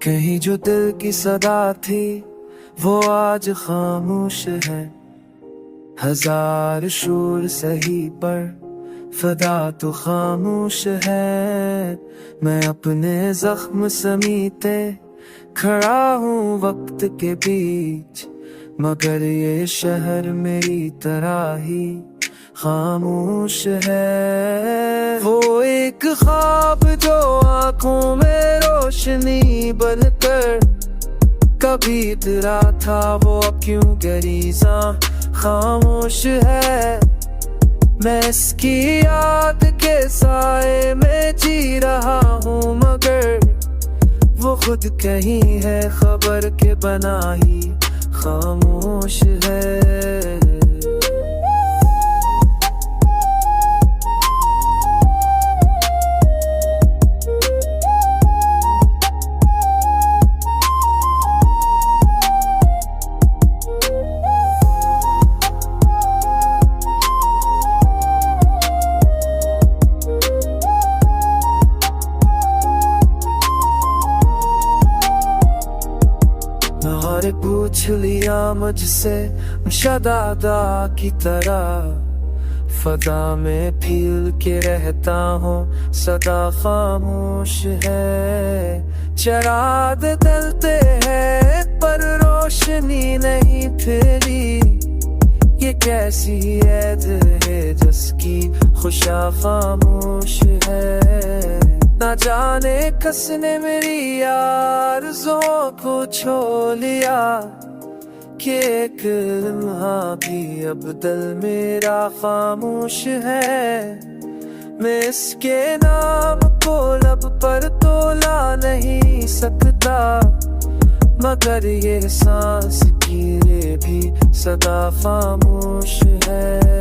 कहीं जो दिल की सदा थी वो आज खामोश है। हजार शोर सही पर फदा तो खामोश है। मैं अपने जख्म समीते खड़ा हूँ वक्त के बीच, मगर ये शहर मेरी तरह ही खामोश है। वो एक ख्वाब जो आंखों में रोशनी बनकर कभी तेरा था, वो अब क्यों गरीज़ा खामोश है। मैं इसकी याद के साए में जी रहा हूँ, मगर वो खुद कहीं है खबर के बना ही खामोश है। और पूछ लिया मुझसे शदादा की तरह, फदा में फील के रहता हूँ सदा खामोश है। चराग जलते हैं पर रोशनी नहीं फिरी, ये कैसी ऐद है जिसकी खुशा खामोश है। ना जाने किसने मेरी आरज़ुओं को छो लिया, कि एक लम्हा भी अब दिल मेरा खामोश है। मैं इसके नाम को लब पर तोला नहीं सकता, मगर ये सांस की रे भी सदा खामोश है।